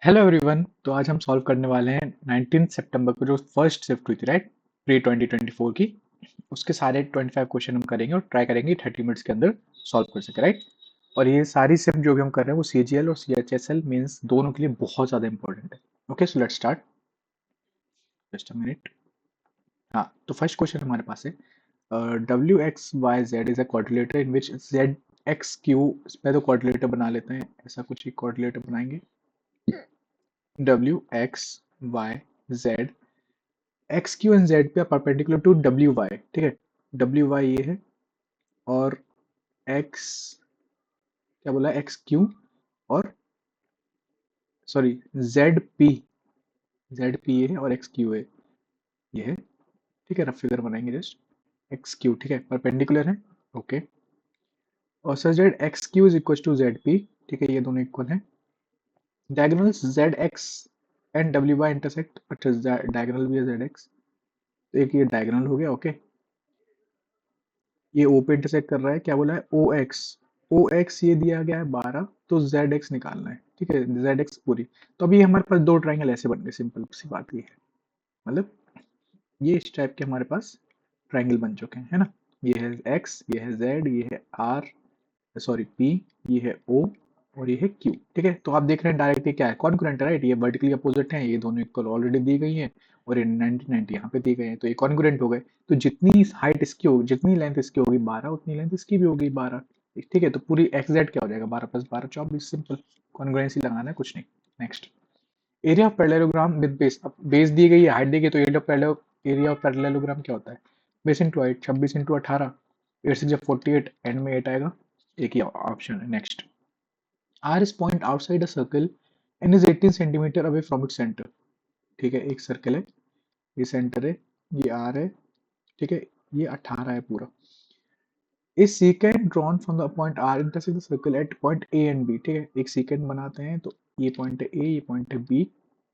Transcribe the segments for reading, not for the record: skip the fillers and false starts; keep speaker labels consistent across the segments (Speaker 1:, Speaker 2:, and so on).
Speaker 1: Hello everyone. तो आज हम सॉल्व करने वाले हैं 19 सितंबर को जो फर्स्ट शिफ्ट हुई थी, राइट, प्री 2024 की। उसके सारे 25 क्वेश्चन हम करेंगे और ट्राई करेंगे 30 मिनट्स के अंदर सॉल्व कर सके, राइट। और ये सारी शिफ्ट जो भी हम कर रहे हैं वो CGL और CHSL मीन्स दोनों के लिए बहुत ज़्यादा इंपॉर्टेंट है। Okay, so let's start. Just a minute. हाँ, तो फर्स्ट क्वेश्चन हमारे पास है WXYZ is a quadrilateral in which ZXQ। इस पे तो क्वाड्रिलेटर बना लेते हैं, ऐसा कुछ ही क्वाड्रिलेटर बनाएंगे। WXYZ, x Q and Z पे परपेंडिकुलर टू डब्ल्यू वाई, ठीक है। डब्ल्यू वाई ये है और एक्स, क्या बोला, एक्स क्यू और सॉरी जेड पी ये है और एक्स क्यू है, ये है, ठीक है। रफ फिगर बनाएंगे जस्ट। एक्स क्यू, ठीक है, परपेंडिकुलर है। ओके, और sir Z X Q is equal to Z P, ठीक है, ये दोनों इक्वल है। Diagonals Z X and W Y intersect, अच्छा डायगोनल भी है जेड एक्स, तो एक ये डायगोनल हो गया। ओके, ये ओ पे इंटरसेक्ट कर रहा है, क्या बोला है, ओ एक्स ये दिया गया है 12, तो जेड एक्स निकालना है, ठीक है, जेड एक्स पूरी। तो अभी हमारे पास दो ट्राइंगल ऐसे बन गए, सिंपल सी बात ये है। मतलब ये इस टाइप के हमारे पास ट्राइंगल बन चुके हैं, है ना। ये है एक्स, ये है जेड, ये है आर, सॉरी पी, ये है ओ और ये है क्यू, ठीक है। तो आप देख रहे हैं डायरेक्ट ये क्या है, कॉन्ग्रुएंट है, राइट। ये वर्टिकली अपोजिट है, ये दोनों इक्वल ऑलरेडी दी गई है और ये 90 यहाँ पे दी गई है, तो ये कॉन्ग्रुएंट हो गए। तो जितनी हाइट इसकी होगी, जितनी लेंथ इसकी होगी 12, उतनी लेंथ इसकी भी होगी 12, ठीक है। तो पूरी एक्स जेड क्या हो जाएगा, 12 + 12 24, सिंपल कॉन्ग्रुएंसी लगाना है, कुछ नहीं। Next, area of parallelogram with base. अब बेस दी गई है, हाइट दी गई, तो एरिया ऑफ पैरेललोग्राम क्या होता है, base into height, 26 into 18, 8 6 48, and में 8 आएगा, एक ही ऑप्शन है। Next, R is point outside a circle and is 18 centimetre away from its center, ठीक है। एक सर्कल है, ये सेंटर है, ये R है, ठीक है, ये 18 है पूरा। इस secant drawn from the point R intersect the circle at point A and B, ठीक है। एक secant बनाते हैं, तो ये पॉइंट है A, ये पॉइंट है B,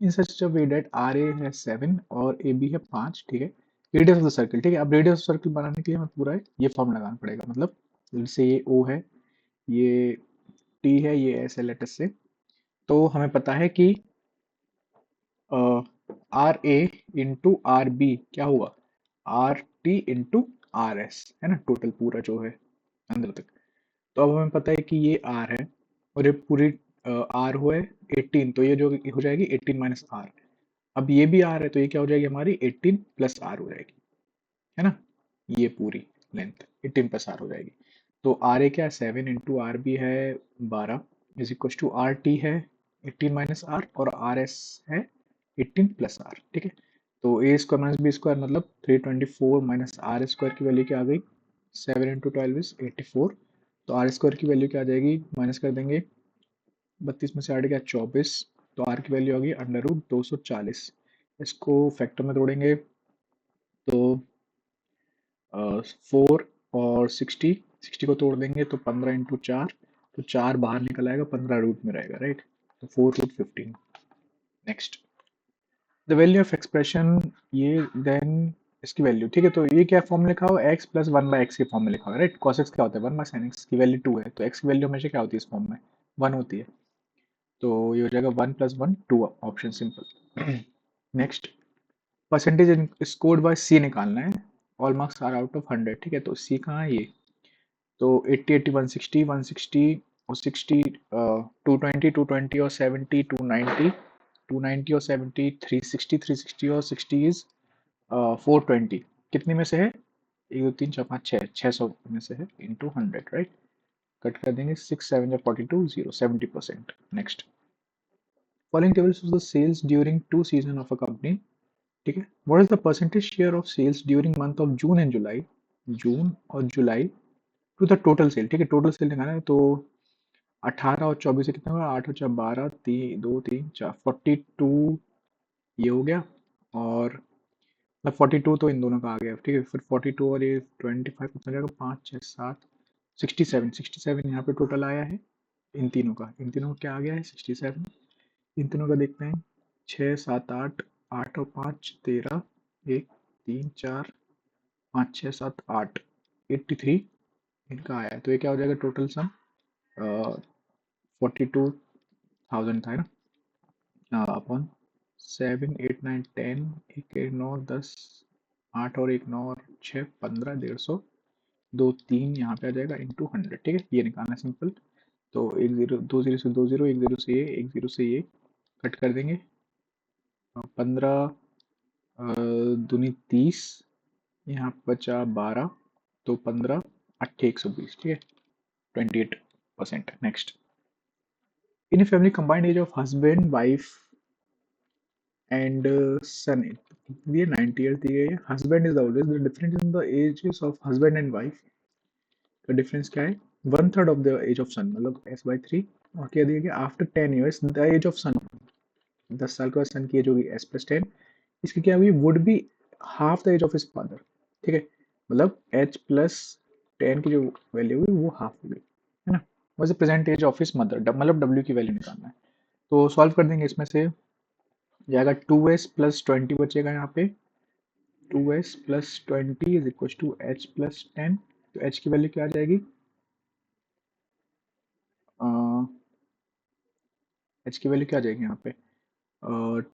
Speaker 1: in such a way that RA है 7 और AB है 5, ठीक है। रेडियस ऑफ द सर्कल, ठीक है। अब रेडियस ऑफ सर्कल बनाने के लिए हमें पूरा ये फॉर्म लगाना पड़ेगा, मतलब जैसे ये O है, ये T है, ये S है, लेटस से। तो हमें पता है कि R A into R B क्या हुआ, R T into R S, है ना, टोटल पूरा जो है अंदर तक। तो अब हमें पता है कि ये आर है और ये पूरी आर हुआ है 18, तो ये जो हो जाएगी 18 माइनस आर। अब ये भी आर है, तो ये क्या हो जाएगी हमारी 18 प्लस आर हो जाएगी, है ना। ये पूरी लेंथ 18 प्लस आर हो जाएगी। तो आर ए क्या है 7 इंटू आर बी है 12 is equal to R T है 18 माइनस आर और आर एस है 18 प्लस आर, ठीक है। तो A square minus B square मतलब 324 माइनस आर स्क्वायर की वैल्यू क्या आ गई, 7 इंटू 12 इज 84। तो आर स्क्वायर की वैल्यू क्या आ जाएगी, माइनस कर देंगे, 32 में से 8 गया 24, तो आर की वैल्यू आ गई √240। इसको फैक्टर में तोड़ेंगे तो 4 और 60 को तोड़ देंगे तो 15 इंटू 4, तो 4 बाहर निकल आएगा, 15 रूट में रहेगा, राइट। तो 4√15। Next, the value of expression, ये देन इसकी वैल्यू, ठीक है। तो ये क्या फॉर्म लिखा हुआ है, एक्स प्लस 1/x के फॉर्म में लिखा हुआ है, राइट। कॉस एक्स क्या होता है, 1/sin x की वैल्यू 2 है, तो x की वैल्यू हमेशा क्या होती है इस फॉर्म में, 1 होती है। तो ये हो जाएगा 1 + 1 2, option simple. Next, percentage scored by C निकालना है, all marks are out of 100, ठीक है। तो सी कहाँ है, ये तो 80 80 160 160 और 60, 220 220 और 70 290, 290 और 70 360 360 और 60 इज 420। कितने में से है, 1 2 3 4 5 6, 600 में से है, इंटू 100, राइट। कट कर देंगे, 6 7 या 42 0 70%। Next, following tables of the sales during 2 season of a company, ठीक है। What is the percentage share of sales during month of June and July, जून और जुलाई टू द टोटल सेल, ठीक है। टोटल सेल निकालना है, तो 18 और 24 से कितना होगा, 8 और 4 12 3 2 3 4 42 ये हो गया, और मतलब 42 तो इन दोनों का आ गया, ठीक है। फिर 42 और ये 25 कितना जाएगा, 5 6 7 67 यहाँ पे टोटल आया है इन तीनों का क्या आ गया है 67। इन तीनों का देखते हैं, 6 7 8, 8 और 5 13, 1 3 4 5 6 7 8, 83 इनका आया है। तो ये क्या हो जाएगा, टोटल सम 42,000 था, है ना। अपॉन 7 8 9 10 1 1 9 10 8 और 1 9 और 6 15 150 2 3 यहाँ पे आ जाएगा इंटू 100। ठीक है, ये निकालना है सिंपल। तो 1 0 2 0 से 2 0 1 0 से ये 1 0 से ये कट कर देंगे। 15 दूनी 30, यहाँ बचा 12, तो 15 8 120। ठीक है, 28%। Next, in family combined age of husband wife and son ये 90 ईयर दी गई है। Husband is always the difference in the ages of husband and wife का डिफरेंस क्या है, 1/3 of the age of son, मतलब s/3। और क्या दिया गया, after 10 years the age of son, 10 साल के बाद सन की एज होगी s+10, इसकी क्या हुई, would be half the age of his father. ठीक है, मतलब h+10 की जो वैल्यू हुई वो हाफ हो गई, है ना। Was the present age of his mother, मतलब w की वैल्यू निकालना है। तो सॉल्व कर देंगे, इसमें से जाएगा 2s+20 बचेगा यहाँ पे, 2s+20 is equal to h+10। तो h की वैल्यू क्या आ जाएगी, h की वैल्यू क्या आ जाएगी यहाँ पे,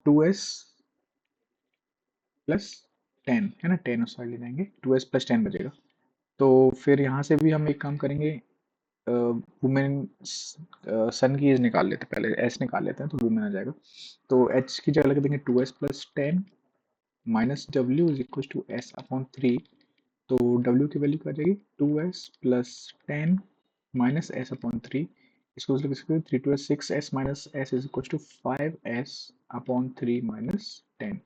Speaker 1: 2s+10, है ना, 10 उस साइड ले जाएंगे, 2s+10 बचेगा। तो फिर यहाँ से भी हम एक काम करेंगे, वुमेन सन की एज निकाल लेते हैं, पहले एस निकाल लेते हैं तो वुमेन आ जाएगा। तो एच की जगह लगा देंगे 2s+10 minus W is equal to s/3। तो डब्ल्यू की वैल्यू क्या आ जाएगी, 2s+10 माइनस s/3। इसको लिख सकते हैं 3 2s 6s minus s is equal to 5s/3 minus 10।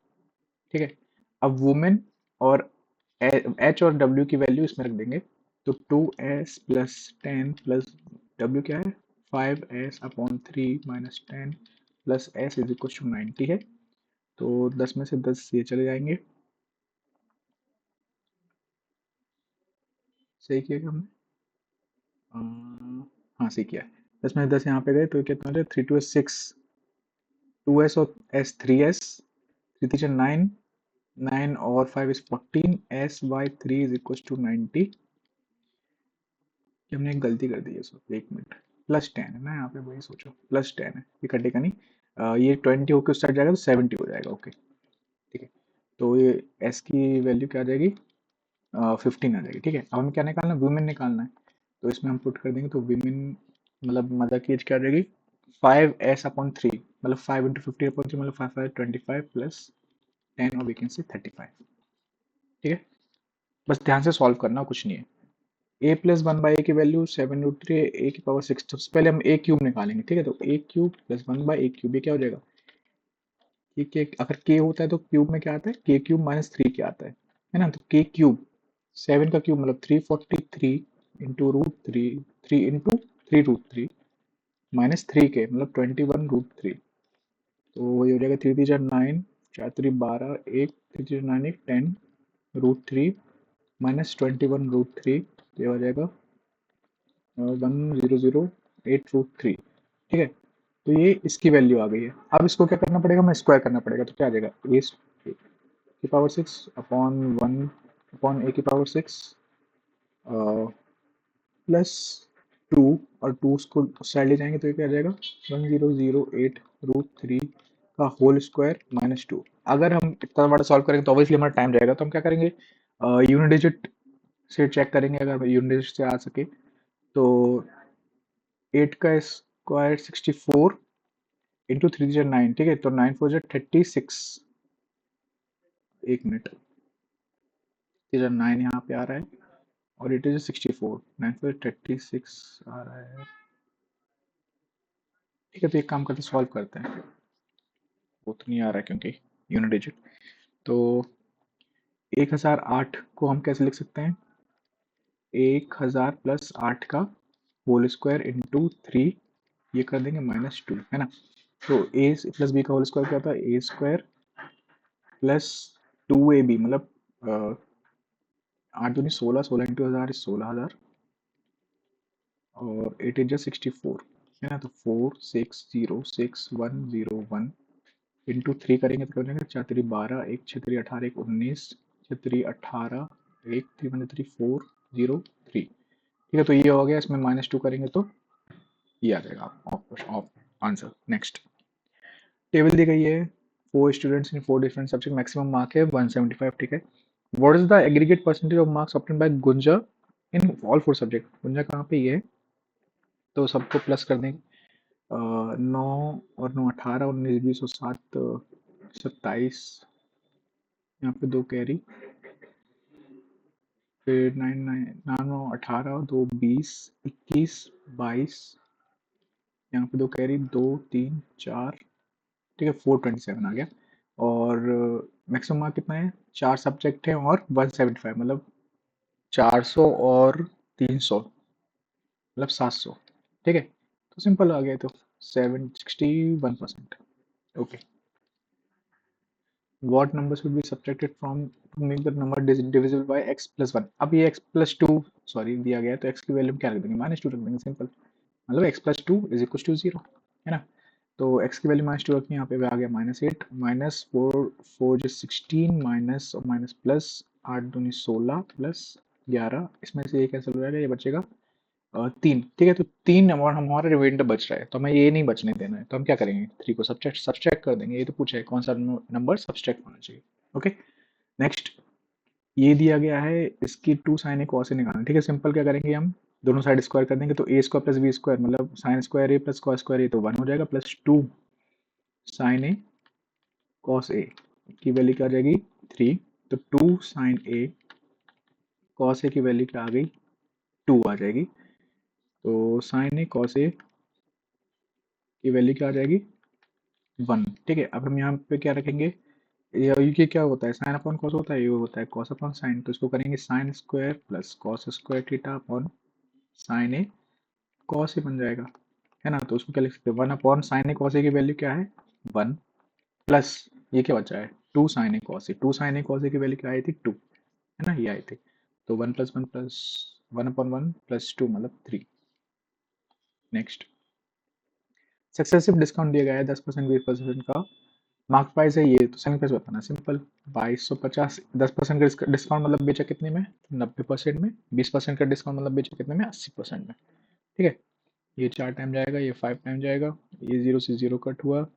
Speaker 1: ठीक है, अब वुमेन और एच और डब्ल्यू की वैल्यू इसमें रख देंगे। तो 2s+10 प्लस डब्ल्यू क्या है, 5s/3 minus 10 plus s is equal to 90 है। तो 10 में से 10 ये चले जाएंगे। सही किया क्या हमने, हाँ सही किया। 10 में से 10 यहाँ पे गए तो कितना हो जाए, 3 2s 6, 2s और s 3s, 3 3 9, 9 और 5 is 14, s/3 is equal to 90। कि हमने एक गलती कर दी है, सो एक मिनट, +10 है ना यहाँ पे, वही सोचो +10 है, ये कटेगा नहीं। ये 20 होकर उस साइड जाएगा तो 70 हो जाएगा। ओके ठीक है, तो ये s की वैल्यु क्या आ जाएगी, 15 आ जाएगी। ठीक है, अब हमें क्या निकालना है, वुमेन निकालना है। तो इसमें हम पुट कर देंगे, तो वुमेन मतलब मदर की एज क्या आ जाएगी, 5s/3, मतलब 5 × 15/3 मतलब 5 5 25 प्लस 10 और वी कैन से 35। ठीक है, बस ध्यान से सॉल्व करना, कुछ नहीं है। a+1/a की वैल्यू 7√3 a की पावर 6। सबसे पहले हम a क्यूब निकालेंगे। ठीक है, तो a cube plus 1/a cube, ये क्या हो जाएगा, ये के अगर k होता है तो क्यूब में क्या आता है, k क्यूब माइनस 3 क्या आता है ना। तो k क्यूब 7 का क्यूब मतलब 343 इंटू √3, 3 इंटू 3√3 माइनस 3k मतलब 21√3। तो वही हो जाएगा 3 3 जा 9, 4 3 12, 1 3 3 9 1 10√3 माइनस 21√3, तो ये हो जाएगा 1008√3। ठीक है, तो ये इसकी वैल्यू आ गई है। अब इसको क्या करना पड़ेगा, हमें स्क्वायर करना पड़ेगा। तो क्या आ जाएगा, ए की पावर 6 अपॉन 1 अपॉन ए की पावर 6 प्लस 2, और 2 उसको साइड ले जाएंगे तो ये क्या आ जाएगा, 1008√3 का होल स्क्वायर माइनस 2। अगर हम इतना बड़ा सॉल्व करेंगे तो ऑब्वियसली हमारा टाइम जाएगा, तो हम क्या करेंगे, यूनिट डिजिट से चेक करेंगे। अगर यूनिट डिजिट से आ सके तो 8 का स्क्वायर 64 इंटू 3 जा 9। ठीक है, तो 9 4 जा 36, एक मिनट, 9 यहाँ पे आ रहा है और इट इज 64, 9 4 36 आ रहा है। ठीक है, तो एक काम करते सॉल्व करते हैं, वो तो नहीं आ रहा है क्योंकि यूनिट डिजिट। तो 1008 को हम कैसे लिख सकते हैं, 1000 प्लस 8 का होल स्क्वायर इंटू 3, ये कर देंगे माइनस 2, है ना। तो a प्लस बी का होल स्क्वायर क्या होता है, ए स्क्वायर प्लस 2ab, मतलब 8 दूनी 16, 16 इंटू 1000 16,000 और 8 इंटू 64, है ना। तो 4606 101 इंटू 3 करेंगे तो क्या बनेगा, 4 3 12, 1 6 3 18, 1 19, 6 3 18, 1 3 1 3 403। ठीक है, तो ये हो गया, इसमें -2 करेंगे तो ये आ जाएगा ऑफ आंसर। नेक्स्ट, टेबल दी गई है, 4 students in 4 different subject, maximum mark है 175, ठीक है। What is the aggregate percentage of marks obtain by Gunja in all 4 subject? Gunja कहाँ पे ये है, तो सबको प्लस कर देंगे। 9 और 9 18, 19 20 और 7 27, यहाँ पे 2 कैरी, फिर 9 9 9 18, 2 20 21 22, यहाँ पे 2 कैरी, 2 3 4, ठीक है 427 आ गया। और मैक्सिमम मार्क कितना है, 4 सब्जेक्ट है और 175, मतलब 400 और 300, मतलब 700, ठीक है। तो सिंपल आ गया, तो 761%। Okay, what number should be subtracted from to make the number divisible by x plus 1? अब ये x plus 2 सॉरी दिया गया है, तो x की वैल्यू क्या रख देंगे, -2 रख देंगे, सिंपल। मतलब x plus 2 is equal to 0, है ना। तो x की वैल्यू -2 रखी, यहाँ पे आ गया -8, -4 4 जो 16, माइनस और माइनस प्लस 8 दूनी 16 प्लस 11, इसमें से ये कैंसिल हो जाएगा, ये बचेगा 3, ठीक है। तो 3 नंबर हमारा रिमाइंडर बच रहा है, तो हमें ये नहीं बचने देना है, तो हम क्या करेंगे, 3 को सब्सट्रैक्ट कर देंगे। ये तो पूछा है कौन सा नंबर सब्सट्रैक्ट होना चाहिए। ओके, नेक्स्ट, ये दिया गया है, इसकी 2 साइन ए कॉस ए निकालना, ठीक है। सिंपल क्या करेंगे हम, दोनों साइड स्क्वायर कर देंगे, तो A square plus B square मतलब साइन स्क्वायर ए प्लस कॉस स्क्वायर ए, तो 1 हो जाएगा, प्लस 2 साइन ए कॉस ए की वैल्यू क्या आ जाएगी 3, तो 2 साइन ए कॉस ए की वैल्यू क्या आ गई 2 आ जाएगी। तो साइन ए कॉस ए की वैल्यू क्या आ जाएगी 1, ठीक है। अब हम यहाँ पे क्या रखेंगे, ये क्या होता है, साइन अपॉन कॉस होता है, ये होता है कॉस अपॉन साइन, तो इसको करेंगे sine square plus cos square theta upon sine A cos A बन जाएगा, है ना। तो उसको क्या लिख सकते हैं, 1 अपॉन साइन ए कॉस ए की वैल्यू क्या है 1, प्लस ये क्या बचा है 2 sign A cos A, 2 sign A cos ए की वैल्यू क्या आई थी 2, है ना, ये आई थी। तो 1 प्लस 1 प्लस 1 अपॉन 1 प्लस 2 मतलब 3। नेक्स्ट, सक्सेसिव डिस्काउंट दिया गया है 10% 20% का, मार्क प्राइस है ये, तो सेलिंग प्राइस बताना, सिंपल 2250, 10% का डिस्काउंट मतलब बेचा कितने में 90% में, 20% का डिस्काउंट मतलब बेचा कितने में 80% में, ठीक है। ये 4 टाइम जाएगा, ये 5 टाइम जाएगा, ये 0 से 0 कट हुआ,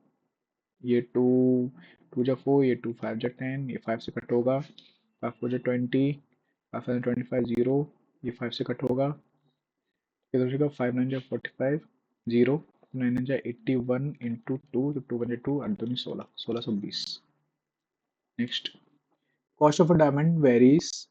Speaker 1: ये 2 2 जा 4, ये 2 5 जा 10, ये 5 से कट होगा, 5 4 जा 20, 5 5 25 0, ये 5 से कट होगा, किधर जाएगा 5 9 जा 45 0, 9 9 जा 81 इंटू 2, तो 2 बजे 2 8 2 16, 1620। Next, cost of a diamond varies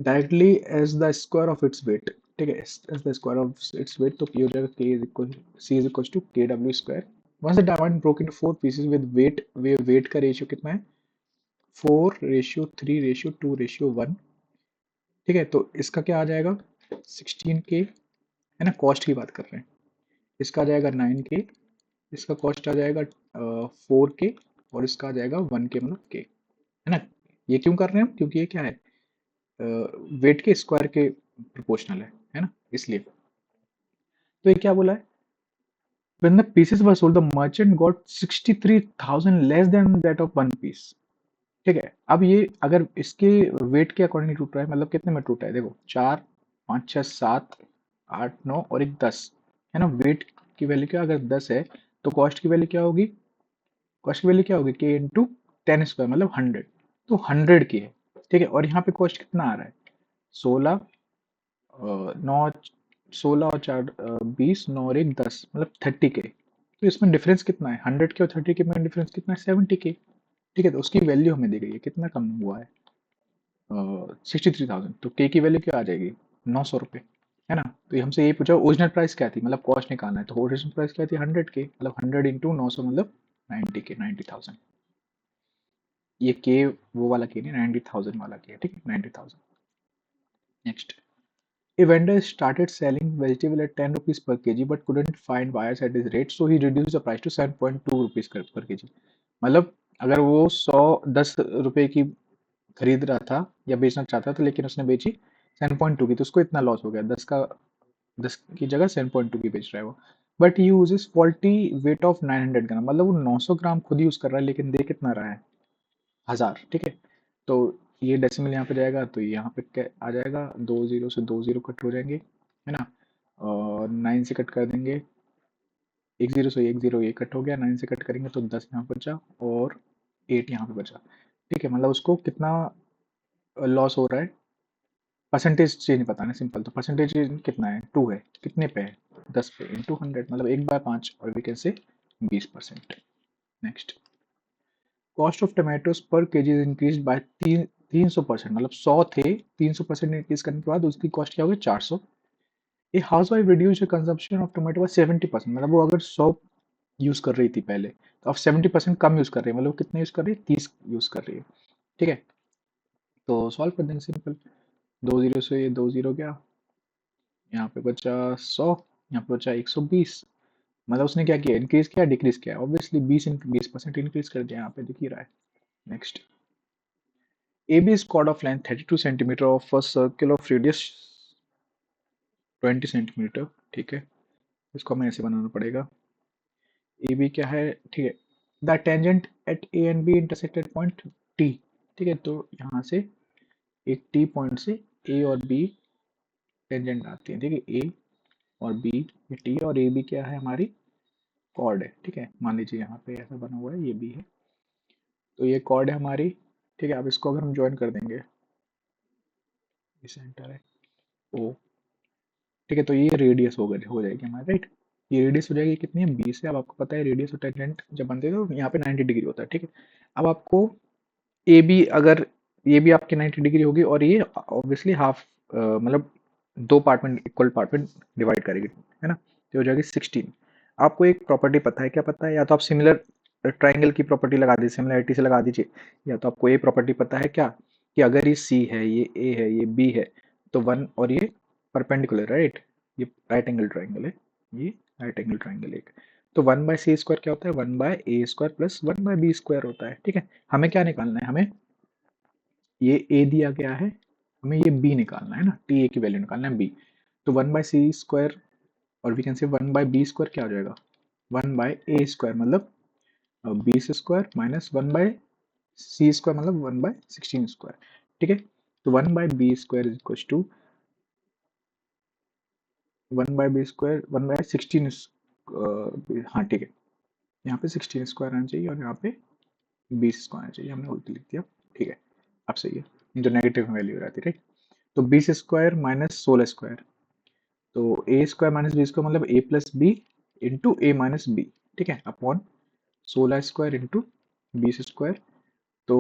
Speaker 1: directly as the square of its weight, ठीक है, as the square of its weight, तो ये हो जाएगा k is equal c is equal to k w square. Once the diamond broke into 4 pieces with weight, weight का ratio कितना है 4:3:2:1, ठीक है। तो इसका क्या आ जाएगा 16k, है ना, कॉस्ट की बात कर रहे हैं। इसका आ जाएगा 9k, इसका कॉस्ट आ जाएगा 4k, और इसका आ जाएगा 1k मतलब k, है ना। ये क्यों कर रहे हैं हम, क्योंकि ये क्या है वेट के स्क्वायर के प्रोपोर्शनल है ना, इसलिए। तो ये क्या बोला है, when the pieces were sold the merchant got 63,000 less than that of one piece, ठीक है। अब ये अगर इसके वेट के अकॉर्डिंग टूट रहा है, मतलब कितने में टूटा है, देखो 4 5 6 7 8 9 और एक 10, है ना। वेट की वैल्यू क्या, अगर 10 है तो कॉस्ट की वैल्यू क्या होगी, कॉस्ट की वैल्यू क्या होगी k इंटू 10 स्क्वायर मतलब 100, तो 100 की है, ठीक है। और यहाँ पे कॉस्ट कितना आ रहा है 16, 9 16 और 4 20, 9 और 1 10 मतलब 30k। तो इसमें डिफरेंस कितना है 100 के और 30 के में डिफरेंस कितना है 70k, ठीक है। तो उसकी वैल्यू हमें दी गई है, कितना कम हुआ है 63,000, तो के की वैल्यू क्या आ जाएगी 900 रुपये, है ना। तो ये हमसे ये पूछा ओरिजिनल प्राइस क्या थी, मतलब कॉस्ट निकालना है, तो ओरिजिनल प्राइस क्या थी 100k, मतलब 100 इंटू 900 मतलब 90k, 90,000। ये के वो वाला के नहीं 90,000 वाला के, ठीक है 90,000। Next, a vendor started selling vegetable at 10 rupees per kg but couldn't find buyers at his rate, so he reduced the price to 7.2 rupees per kg। मतलब अगर वो 10 रुपए की खरीद रहा था या बेचना चाहता था, लेकिन उसने बेची 7.2 की, तो उसको इतना लॉस हो गया, 10 की जगह 7.2 की बेच रहा है वो। But he uses faulty weight of 900 ग्राम, मतलब वो 900 ग्राम खुद यूज कर रहा है, लेकिन दे कितना रहा है 1000, ठीक है। तो ये डेसिमल यहाँ पे जाएगा, तो यहाँ पे क्या आ जाएगा 2 0 से 2 0 कट हो जाएंगे, है ना। और 9 से कट कर देंगे एक जीरो से एक जीरो ये कट हो गया, 9 से कट करेंगे तो 10 यहाँ बचा और 8 यहाँ पे बचा। ठीक है, मतलब उसको कितना लॉस हो रहा है, परसेंटेज चेंज बताना सिंपल। तो परसेंटेज कितना है, 2 है, कितने पे है, 10 पे, इंटू 100 मतलब 1/5, और we can say 20%। Next, cost of tomatoes per KG is increase by 300%, मतलब 100 थे, 300% इंक्रीज करने के बाद उसकी कॉस्ट क्या होगी, 400। A housewife reduce consumption of tomato by 70%, मतलब वो अगर 100 यूज कर रही थी पहले, तो अब 70% कम यूज कर रही है, मतलब कितना यूज कर रही है, 30 यूज कर रही है। ठीक है, तो सॉल्व कर देंगे सिंपल। 2 जीरो से ये 2 जीरो गया, यहाँ पे बचा 100, यहाँ पे बचा 120, मतलब उसने क्या किया, इंक्रीज किया डिक्रीज किया, ऑब्वियसली 20% इंक्रीज कर दिया, यहाँ पे दिख ही रहा है। Next, AB is chord of length 32 centimeter of a circle of radius 20 centimeter। ठीक है, इसको हमें ऐसे बनाना पड़ेगा। AB क्या है, ठीक है, the tangent at A and B intersect at point T। ठीक है, तो यहाँ से एक T पॉइंट से A और B टेंजेंट आती है। ठीक है, A और B, ये T और AB क्या है, हमारी कॉर्ड है। ठीक है, मान लीजिए यहाँ पे ऐसा बना हुआ है, ये B है, तो ये कॉर्ड है हमारी। ठीक है, अब इसको अगर हम ज्वाइन कर देंगे, ये सेंटर है O। ठीक है, तो ये रेडियस हो जाएगी हमारी, राइट। ये रेडियस हो जाएगी कितनी है, 20 है। अब आपको पता है रेडियस और टेंजेंट जब बनते हैं तो यहाँ पे 90 डिग्री होता है। ठीक है, अब आपको ए बी, अगर ये भी आपकी 90 डिग्री होगी और ये ऑब्वियसली हाफ, मतलब दो पार्ट में, इक्वल पार्ट में डिवाइड करेगी, है ना, तो हो जाएगी 16। आपको एक प्रॉपर्टी पता है, क्या पता है, या तो आप सिमिलर ट्राइंगल की प्रॉपर्टी लगा दीजिए, सिमिलरिटी से लगा दीजिए, या तो आपको ये प्रॉपर्टी पता है क्या, कि अगर ये सी है, ये ए है, ये बी है, तो वन और ये परपेंडिकुलर, राइट, ये राइट एंगल ट्राइंगल है, ये राइट एंगल ट्राइंगल एक, तो 1/c² क्या होता है, 1/a² प्लस 1/b² होता है। ठीक है, हमें क्या निकालना है, हमें ये a दिया गया है, हमें ये b निकालना है ना, टी ए की वैल्यू निकालना है b। तो 1/c² और वी कैन से 1/b² क्या हो जाएगा, 1/a² मतलब 20² माइनस 1/c² मतलब 1/16²। ठीक है, तो 1/b² is equal to 1/b², 1/16, हाँ ठीक है, यहाँ पे 16² आना चाहिए और यहाँ पे 20² आना चाहिए, हमने उल्टी लिख दिया। ठीक है, अब सही है, जो नेगेटिव वैल्यू रहती है, राइट। तो 20² माइनस 16², तो a² माइनस b² मतलब a plus B into A minus B. ठीक है, अपॉन 16² इंटू 20²। तो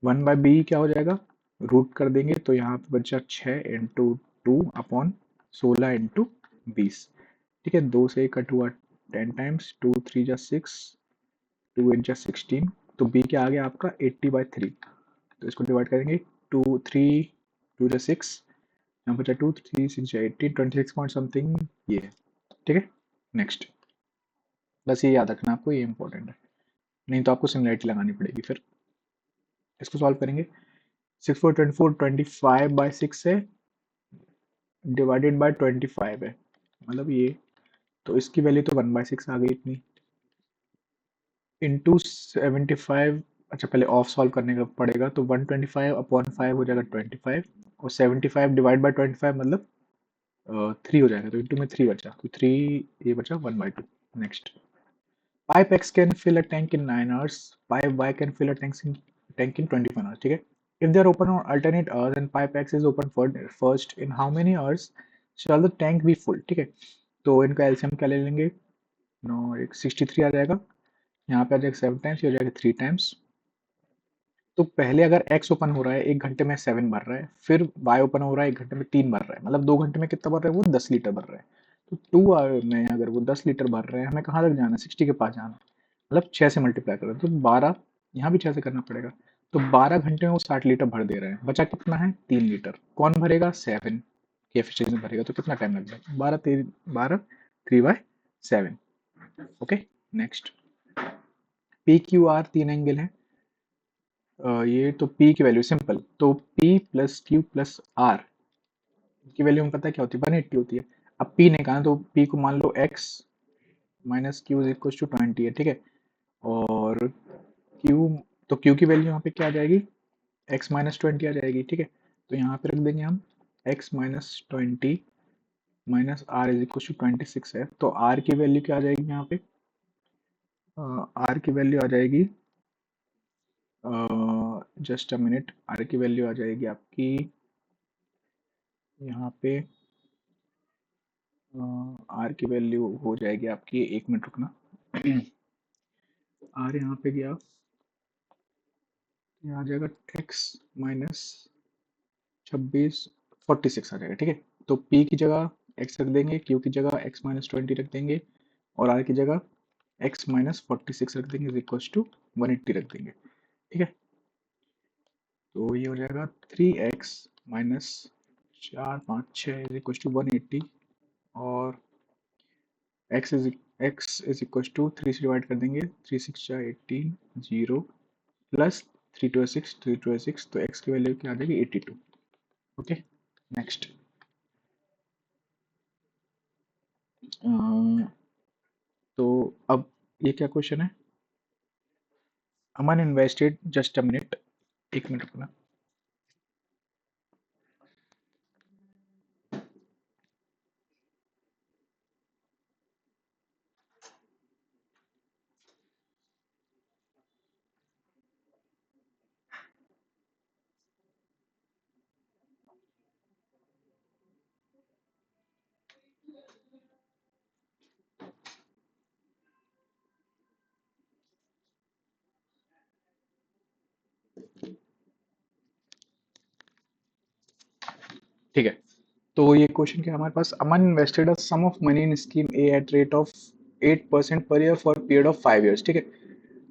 Speaker 1: 1/b क्या हो जाएगा, रूट कर देंगे तो यहाँ पे बचा 6 इंटू 2 अपॉन 16 इंटू 20। ठीक है, 2 से कट हुआ 10 टाइम्स, 2 3 जा 6, 2 8 जा 16, तो b क्या आ गया आपका 80/3। तो इसको डिवाइड करेंगे, 2 3 2 जा 6, यहाँ बचा 2 3 6 जा 18, 26 पॉइंट समथिंग ये है। ठीक है, नेक्स्ट, बस ये याद रखना आपको, ये इंपॉर्टेंट है, नहीं तो आपको सिमिलरिटी लगानी पड़ेगी फिर। इसको सॉल्व करेंगे, 6 4 24 25/6 है, डिवाइडेड बाय 25 है, मतलब ये, तो इसकी वैल्यू तो 1/6 आ गई इतनी, इंटू 75। अच्छा, पहले ऑफ सॉल्व करने का पड़ेगा, तो 125 अपॉन 5 हो जाएगा 25, और 75 डिवाइड बाय 25 मतलब 3 हो जाएगा, तो इंटू में 3 बचा, तो 3 ये बचा 1/2। Next, pipe X can fill a tank in 9 hours, pipe Y can fill a tank in 21 hours। ठीक है, if they are open on alternate hours and pipe X is open first, in how many hours shall the tank be full। ठीक है, तो इनका LCM क्या ले लेंगे, 9 एक 63 आ जाएगा, यहाँ पे आ जाएगा 7 टाइम्स, ये हो जाएगा 3 टाइम्स। तो पहले अगर x ओपन हो रहा है 1 घंटे में 7 भर रहा है, फिर y ओपन हो रहा है 1 घंटे में 3 भर रहा है, मतलब 2 घंटे में कितना भर रहा है, वो 10 लीटर भर रहा है। तो 2 आवर में अगर वो 10 लीटर भर रहे हैं, हमें कहाँ तक जाना है, 60 के पास जाना है, मतलब 6 से मल्टीप्लाई करें तो 12, यहाँ भी 6 से करना पड़ेगा, तो 12 घंटे में वो 60 लीटर भर दे रहे हैं, बचा कितना है, 3 लीटर, कौन भरेगा, 7 की एफिशिएंसी में भरेगा, तो कितना टाइम लग जाएगा, 12 3/7। Okay, next, P Q R 3 angle है, ये तो P की वैल्यू सिंपल, तो P plus Q plus R की वैल्यू हमें पता है क्या होती है, 180 होती है। अब P निकालना, तो P को मान लो x minus Q is equal to 20 है। ठीक है, और Q, तो Q की वैल्यू यहाँ पे क्या आ जाएगी, x-20 आ जाएगी। ठीक है, तो यहाँ पे रख देंगे हम x-20 minus R is equal to 26 है, तो आर की वैल्यू क्या आ जाएगी यहाँ पे? आर की वैल्यू आ जाएगी, जस्ट अ मिनट, आर की वैल्यू आ जाएगी आपकी यहाँ पे, आर की वैल्यू हो जाएगी आपकी, 1 मिनट रुकना। आर यहाँ पे गया, यहाँ आ जाएगा एक्स माइनस 46 आ जाएगा, ठीक है। तो P की जगह x रख देंगे, Q की जगह x माइनस 20 रख देंगे, और R की जगह x माइनस 46 रख देंगे, इज इक्वल टू 180 रख देंगे, ठीक है। तो ये हो जाएगा 3x minus 4 5 6 is equal to 180, और x इज इक्वल टू 3 से डिवाइड कर देंगे, 3 6 जा 18 0 प्लस 3 2 6 3 2 6, तो x की वैल्यू क्या आ जाएगी 82। Okay, next. तो अब ये क्या क्वेश्चन है? Aman invested, just a minute, 1 minute रुकना। ठीक है, तो ये क्वेश्चन क्या है हमारे पास? Aman invested a sum of money in scheme A at rate of 8% per year for period of 5 years, ठीक है।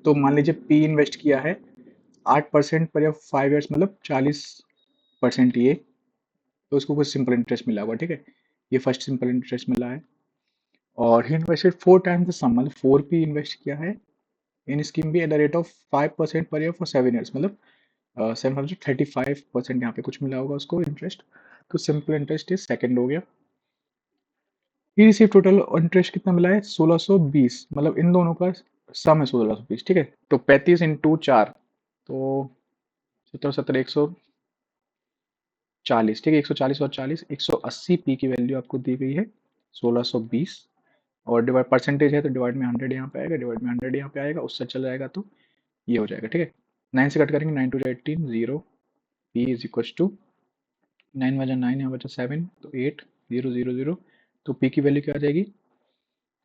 Speaker 1: तो मान लीजिए पी इन्वेस्ट किया है 8% पर ईयर 5 ईयर्स, मतलब 40% ये, तो उसको कुछ सिंपल इंटरेस्ट मिला हुआ, ठीक है। ये फर्स्ट सिंपल इंटरेस्ट मिला है, और he invested 4 times the sum, मतलब 4p इन्वेस्ट किया है in scheme B at the rate of 5% per year for 7 years, मतलब 735% यहाँ पे कुछ मिला होगा उसको इंटरेस्ट। तो सिंपल इंटरेस्ट इज सेकंड हो गया। ही रिसीव टोटल इंटरेस्ट कितना मिला है? 1620, मतलब इन दोनों का सम है 1620, ठीक है। तो 35 इंटू 4, तो 17 140, ठीक है। 140 और 40, 180 पी की वैल्यू आपको दी गई है 1620, और डिवाइड परसेंटेज है तो डिवाइड में 100 यहाँ पे आएगा, डिवाइड में 100 यहाँ पे आएगा, उससे चल जाएगा तो ये हो जाएगा, ठीक है। 9 से कट करेंगे, 9 two 18 0, P is equal to 9 बचा 9, यहाँ बचा 7, तो 8 0 0 0, तो पी की वैल्यू क्या आ जाएगी?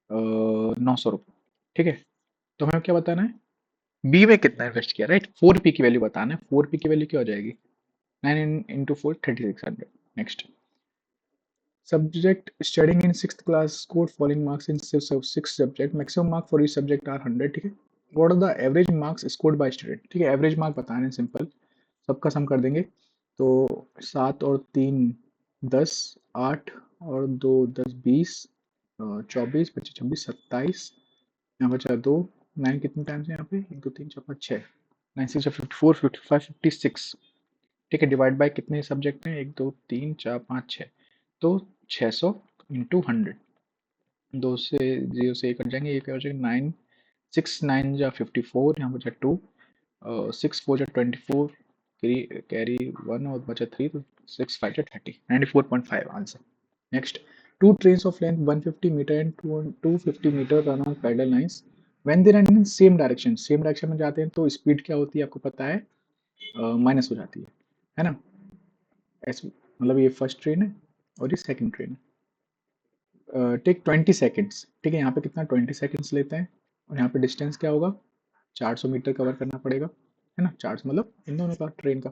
Speaker 1: 900 रुपये, ठीक है। तो हमें क्या बताना है? बी में कितना इन्वेस्ट किया, राइट? 4p की वैल्यू बताना है। 4p की वैल्यू क्या हो जाएगी? 9 into 4 3600। Next, subject studying in 6th class scored falling marks in 6 subject, maximum mark for each subject are 100, ठीक है। what are the average marks scored by student, ठीक है। एवरेज मार्क बताना है, सिंपल, सबका सम कर देंगे। तो 7 और 3 10, 8 और 2 10 20, 24 25 26 27, यहाँ बचा 2, 9 कितने टाइम्स है यहाँ पे? 1 2 3 4 5 6, 9 6 54 55 56, ठीक है। डिवाइड बाय कितने सब्जेक्ट हैं? 1 2 3 4 5 6, तो 600 इंटू 100, 2 से 0 से 1 कट जाएंगे, ये क्या हो जाएगा? 9 6 9 जा 54, यहाँ बचा 2, 6 4 जा 24, कैरी 1 और बचा 3, तो 6 5 जा 30, 94.5 answer. Next, two trains of length 150 metre and 250 metre run on parallel lines, when they run in same direction, same direction में जाते हैं तो स्पीड क्या होती है आपको पता है? माइनस हो जाती है ना। ऐसे मतलब ये फर्स्ट ट्रेन है और ये सेकंड ट्रेन है। टेक 20 सेकेंड्स, ठीक है। यहाँ पे कितना 20 सेकेंड्स लेते हैं, और यहाँ पे डिस्टेंस क्या होगा? 400 मीटर कवर करना पड़ेगा, है ना। 400 मतलब इन दोनों का, ट्रेन का।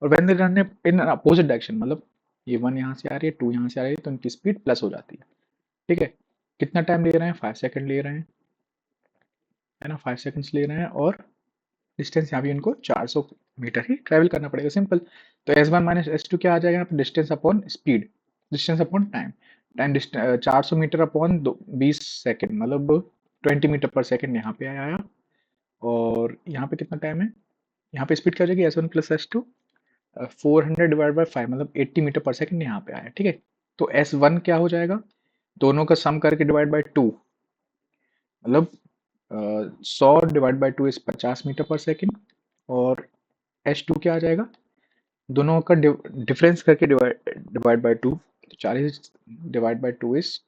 Speaker 1: और when they run in opposite direction, मतलब ये 1 यहाँ से आ रही है, 2 यहाँ से आ रही है, तो इनकी स्पीड प्लस हो जाती है, ठीक है। कितना टाइम ले रहे हैं? 5 सेकंड ले रहे हैं, है ना। 5 सेकंड्स ले रहे हैं, और डिस्टेंस यहाँ भी इनको 400 मीटर ही ट्रेवल करना पड़ेगा, सिंपल। तो S1 माइनस S2 क्या आ जाएगा यहाँ पे? Distance upon speed, distance upon time, time 400 metre upon 20 second, मतलब 20 मीटर पर सेकेंड यहाँ पे आया। और यहाँ पे कितना टाइम है? यहाँ पे स्पीड क्या हो जाएगी? S1 plus S2, 400 divide by 5, मतलब 80 मीटर पर सेकेंड यहाँ पे आया, ठीक है। तो S1 क्या हो जाएगा? दोनों का सम करके डिवाइड बाई 2, मतलब 100 डिवाइड बाई 2 इज 50 मीटर पर सेकेंड, और H2 क्या आ जाएगा? दोनों का डिफरेंस करके डिवाइड बाई 2, तो 40 डिवाइड बाई 2 इज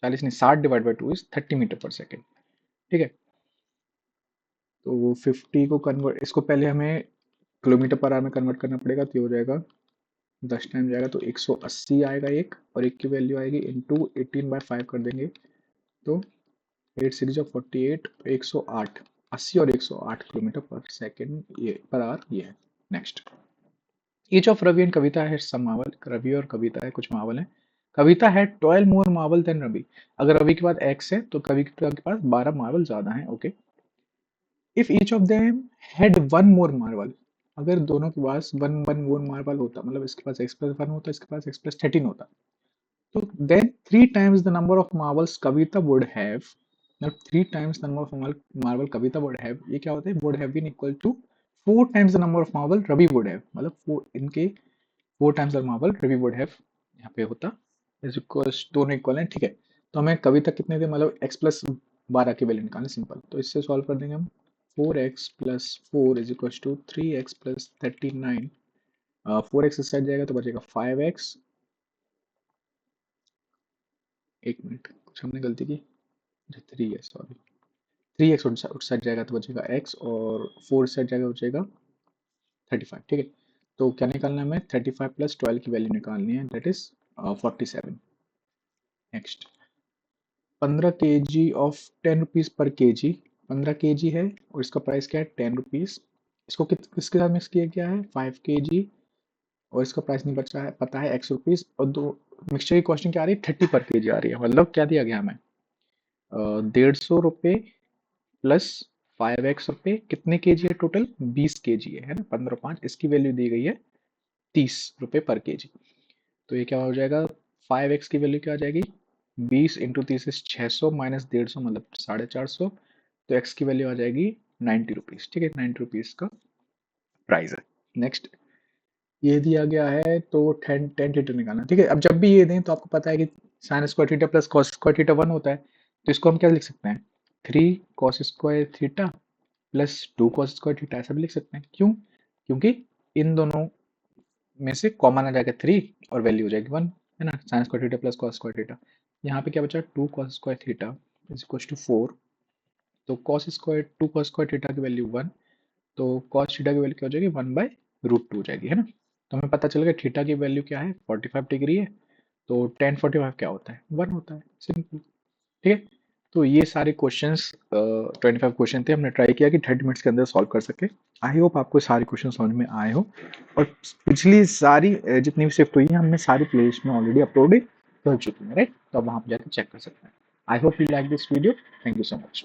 Speaker 1: 40 नहीं 60 डिवाइड बाई 2 इज 30 मीटर पर सेकेंड। ठीक है, तो 50 को कन्वर्ट, इसको पहले हमें किलोमीटर पर आवर में कन्वर्ट करना पड़ेगा, तो ये हो जाएगा 10 टाइम जाएगा तो 180 आएगा एक, और एक की वैल्यू आएगी इंटू 18/5 कर देंगे तो 8 6 जो 48, 108, 80 और 108 किलोमीटर पर सेकेंड ये पर आवर ये है। Next, each of Ravi and Kavita है सम मावल, रवि और कविता है कुछ मावल है। कविता है 12 मोर मावल देन रवि, अगर रवि के बाद x है तो कविता के पास 12 मावल ज्यादा है। Okay, if each of them had one more Marvel, अगर दोनों के पास वन वन मोर मार्वल होता, मतलब इसके पास x+1 होता, इसके पास x+13 होता, तो then 3 times the number of marbles Kavita would have, now 3 times the number of marble Kavita would have, ये क्या होता है, would have been equal to 4 times the number of marble Ravi would have, मतलब 4 इनके 4 times the marble Ravi would have यहाँ पे होता, is equals दोनों इक्वल हैं। ठीक है, तो हमें कविता कितने थे, मतलब x+12 की वैल्यू निकालनी, सिंपल, तो इससे सॉल्व कर देंगे हम। 4x+4 is equals to 3x+39, 4x इस साइड जाएगा तो बचेगा 5x, एक मिनट कुछ हमने गलती की, 3 है सॉरी, 3x उस साइड जाएगा तो बचेगा x, और 4 साइड जाएगा बचेगा 35। ठीक है, तो क्या निकालना है हमें, 35 + 12 की वैल्यू निकालनी है, that is 47। Next, 15 kg of 10 rupees per kg, 15 kg है और इसका प्राइस क्या है 10 रुपीज, इसको किसके साथ मिक्स किया गया है 5 kg, और इसका प्राइस नहीं बचा है पता है x रुपीज, और दो मिक्सचर की कॉस्टिंग क्या आ रही है 30 पर kg आ रही है, मतलब क्या दिया गया हमें 150 रुपये प्लस 5x रुपये, कितने केजी है टोटल 20 केजी है ना, 15 5, इसकी वैल्यू दी गई है 30 रुपये पर केजी, तो ये क्या हो जाएगा 5x की वैल्यू क्या आ जाएगी 20 इंटू 30 600 माइनस 150 मतलब 450, तो x की वैल्यू आ जाएगी 90 रुपीज। ठीक है, 90 रुपीज का प्राइस है। नेक्स्ट, ये दिया गया है तो 10 थीटा निकालना। ठीक है, अब जब भी ये दें तो आपको पता है कि sign square theta plus cos square theta 1 होता है, तो इसको हम क्या लिख सकते हैं 3 cos square theta plus 2 cos square theta, ऐसा भी लिख सकते हैं। क्यों, क्योंकि इन दोनों में से कॉमन आ जाएगा 3 और वैल्यू हो जाएगी 1, है ना, sine square theta plus cos square theta. यहाँ पे क्या बचा 2 cos square theta is equal to 4, तो cos square 2 cos square theta की वैल्यू 1, तो कॉस थीटा की वैल्यू क्या हो जाएगी 1/√2 हो जाएगी, है ना। तो हमें पता चल गया थीटा की वैल्यू क्या है 45 डिग्री है, तो tan 45 क्या होता है 1 होता है, सिंपल। ठीक है, तो ये सारे क्वेश्चंस 25 क्वेश्चन थे, हमने ट्राई किया कि 30 मिनट्स के अंदर सॉल्व कर सके। आई होप आपको सारे क्वेश्चन समझ में आए हो, और पिछली सारी जितनी भी शिफ्ट हुई है हमने सारी प्लेलिस्ट में ऑलरेडी अपलोड कर चुकी है, राइट, तो अब वहाँ पर जाकर चेक कर सकते हैं। I hope you like this video, thank you so much.